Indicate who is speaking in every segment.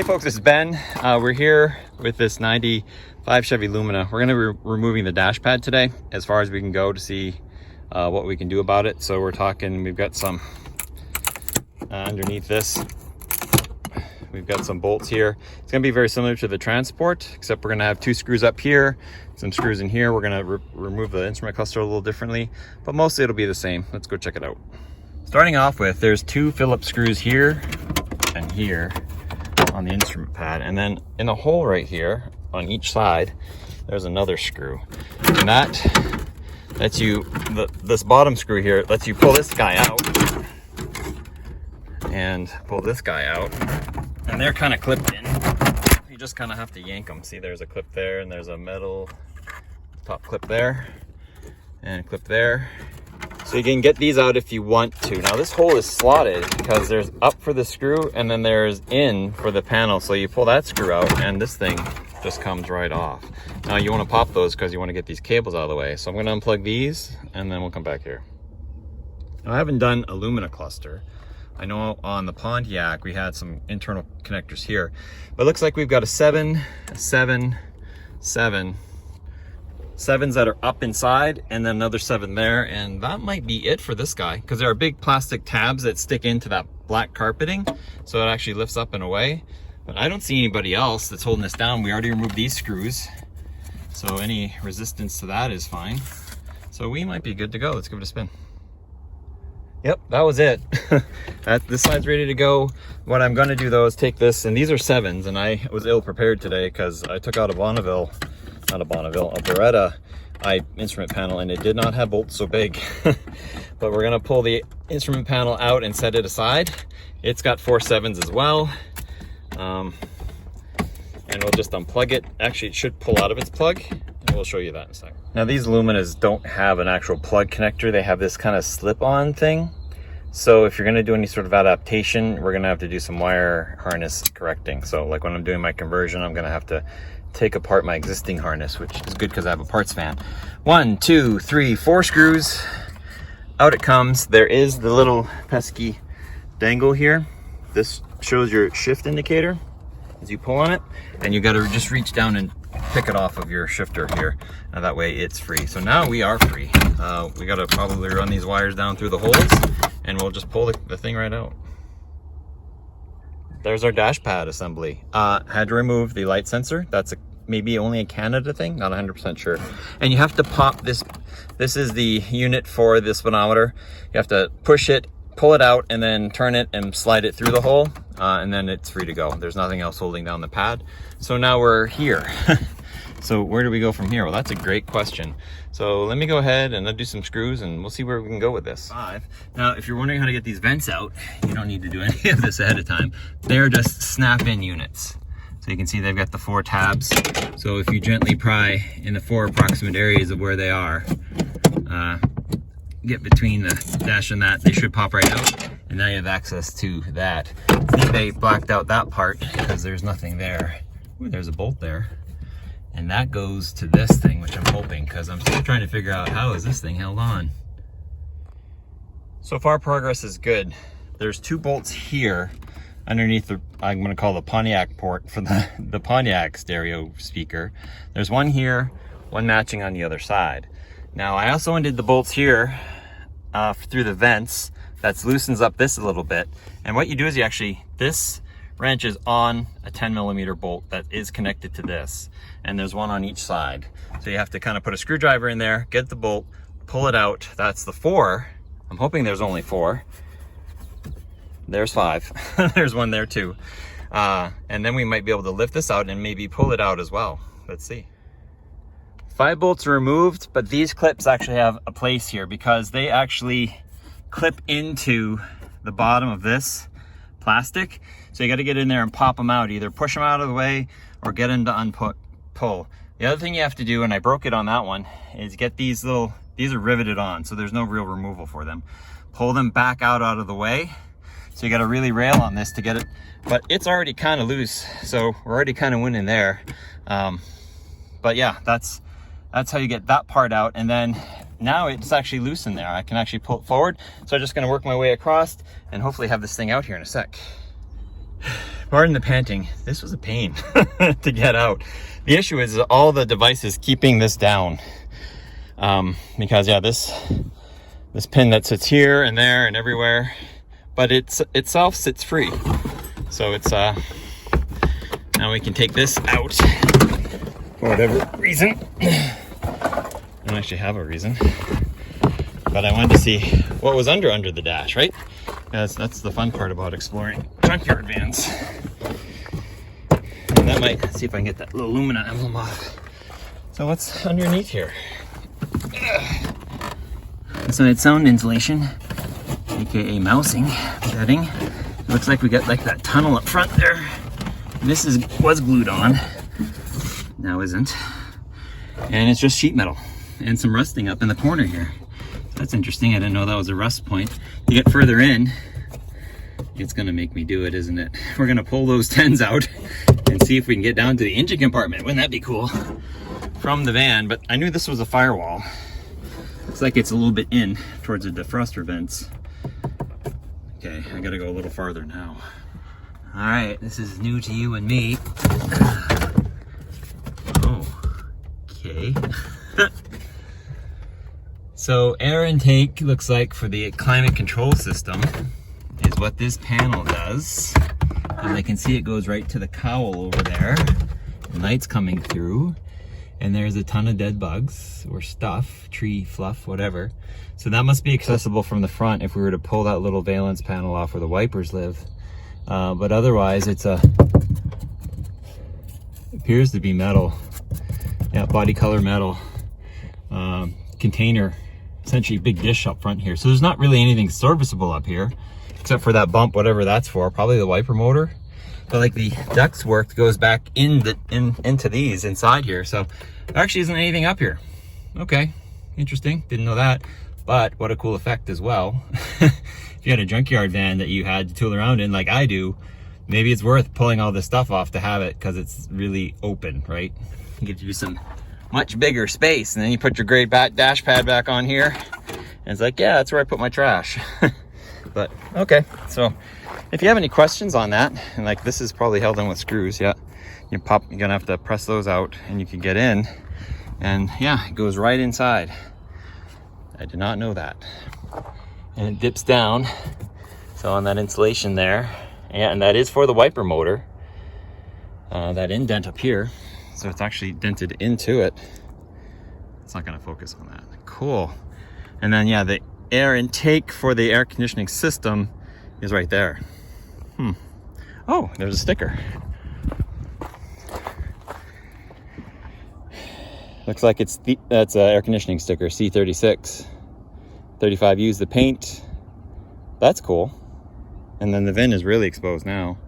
Speaker 1: folks, it's Ben. We're here with this 95 Chevy Lumina. We're going to be removing the dash pad today as far as we can go to see what we can do about it. So we're talking, we've got some underneath this. We've got some bolts here. It's going to be very similar to the Transport, except we're going to have two screws up here, some screws in here. We're going to remove the instrument cluster a little differently, but mostly it'll be the same. Let's go check it out. Starting off with, there's two Phillips screws here and here on the instrument pad, and then in a hole right here on each side there's another screw, and that lets you, this bottom screw here lets you pull this guy out and pull this guy out, and they're kind of clipped in. You just kind of have to yank them. See, there's a clip there, and there's a metal top clip there and a clip there. So you can get these out if you want to. Now this hole is slotted because there's up for the screw and then there's in for the panel. So you pull that screw out and this thing just comes right off. Now you want to pop those because you want to get these cables out of the way. So I'm going to unplug these and then we'll come back here. Now, I haven't done a Lumina cluster. I know on the Pontiac we had some internal connectors here, but it looks like we've got a 7, 7, 7. 7s that are up inside and then another 7 there, and that might be it for this guy because there are big plastic tabs that stick into that black carpeting, so it actually lifts up and away. But I don't see anybody else that's holding this down. We already removed these screws, so any resistance to that is fine. So we might be good to go. Let's give it a spin. Yep, that was it. This side's ready to go. What I'm going to do though is take this, and these are 7s, and I was ill prepared today because I took out a Beretta instrument panel, and it did not have bolts so big. But we're gonna pull the instrument panel out and set it aside. It's got 4 7s as well, and we'll just unplug it. Actually, it should pull out of its plug, and we'll show you that in a second. Now these Luminas don't have an actual plug connector. They have this kind of slip-on thing. So if you're gonna do any sort of adaptation, we're gonna have to do some wire harness correcting. So like when I'm doing my conversion, I'm gonna have to take apart my existing harness, which is good because I have a parts fan. 1, 2, 3, 4 screws. Out it comes. There is the little pesky dangle here. This shows your shift indicator as you pull on it, and you got to just reach down and pick it off of your shifter here, and that way it's free. So now we are free. We got to probably run these wires down through the holes, and we'll just pull the thing right out. There's our dash pad assembly. Had to remove the light sensor. That's maybe only a Canada thing, not 100% sure. And you have to pop this. This is the unit for the speedometer. You have to push it, pull it out, and then turn it and slide it through the hole, and then it's free to go. There's nothing else holding down the pad. So now we're here. So where do we go from here? Well, that's a great question. So let me go ahead and undo some screws and we'll see where we can go with this. Now, if you're wondering how to get these vents out, you don't need to do any of this ahead of time. They're just snap-in units. So you can see they've got the 4 tabs. So if you gently pry in the 4 approximate areas of where they are, get between the dash and that, they should pop right out. And now you have access to that. I think they blacked out that part because there's nothing there. Ooh, there's a bolt there. And that goes to this thing, which I'm hoping, because I'm still trying to figure out how is this thing held on. So far progress is good. There's 2 bolts here underneath the, I'm going to call the Pontiac port for the Pontiac stereo speaker. There's one here, one matching on the other side. Now I also undid the bolts here through the vents. That loosens up this a little bit. And what you do is you actually, this wrench is on a 10mm bolt that is connected to this, and there's one on each side. So you have to kind of put a screwdriver in there, get the bolt, pull it out. That's the 4. I'm hoping there's only 4. There's 5. There's one there too. And then we might be able to lift this out and maybe pull it out as well. Let's see. 5 bolts are removed, but these clips actually have a place here because they actually clip into the bottom of this plastic. So you got to get in there and pop them out, either push them out of the way or get them to pull. The other thing you have to do, and I broke it on that one, is get these are riveted on, so there's no real removal for them. Pull them back out of the way. So you got to really rail on this to get it, but it's already kind of loose, so we're already kind of winning there. But yeah, that's how you get that part out, and then now it's actually loose in there. I can actually pull it forward. So I'm just going to work my way across and hopefully have this thing out here in a sec. pardon the panting, this was a pain to get out. The issue is all the devices keeping this down. Because yeah, this pin that sits here and there and everywhere, but itself sits free. So it's now we can take this out for whatever reason. I don't actually have a reason, but I wanted to see what was under the dash, right? That's the fun part about exploring junkyard vans. And that might, see if I can get that little Lumina emblem off. So what's underneath here? Inside sound insulation, aka mousing, bedding. It looks like we got like that tunnel up front there. This was glued on, now isn't. And it's just sheet metal and some rusting up in the corner here. That's interesting. I didn't know that was a rust point. You get further in, it's gonna make me do it, isn't it? We're gonna pull those 10s out and see if we can get down to the engine compartment. Wouldn't that be cool? From the van, but I knew this was a firewall. Looks like it's a little bit in towards the defroster vents. Okay, I gotta go a little farther now. All right, this is new to you and me. Oh, okay. So air intake looks like for the climate control system is what this panel does. And I can see it goes right to the cowl over there. The light's coming through. And there's a ton of dead bugs or stuff, tree fluff, whatever. So that must be accessible from the front if we were to pull that little valence panel off where the wipers live. But otherwise it appears to be metal. Yeah, body color metal. Container, essentially a big dish up front here. So there's not really anything serviceable up here, except for that bump, whatever that's for, probably the wiper motor. But like the ducts work goes back into these inside here. So there actually isn't anything up here. Okay, interesting, didn't know that. But what a cool effect as well. If you had a junkyard van that you had to tool around in like I do, maybe it's worth pulling all this stuff off to have it because it's really open, right? You get you some much bigger space, and then you put your great dash pad back on here. And it's like, yeah, that's where I put my trash. But okay, so if you have any questions on that, and like this is probably held in with screws, yeah, you're gonna have to press those out and you can get in, and yeah, it goes right inside. I did not know that. And it dips down, so on that insulation there, yeah, and that is for the wiper motor, that indent up here, so it's actually dented into it. It's not gonna focus on that. Cool. And then yeah, the air intake for the air conditioning system is right there. Oh, there's a sticker. Looks like that's an air conditioning sticker, C36. 35 use the paint. That's cool. And then the VIN is really exposed now.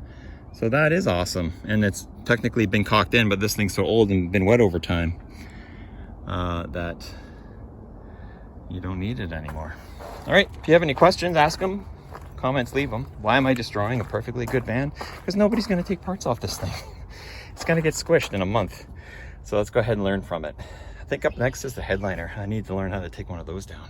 Speaker 1: So that is awesome. And it's technically been caulked in, but this thing's so old and been wet over time that you don't need it anymore. All right, if you have any questions, ask them. Comments, leave them. Why am I destroying a perfectly good van? Because nobody's going to take parts off this thing. It's going to get squished in a month. So let's go ahead and learn from it. I think up next is the headliner. I need to learn how to take one of those down.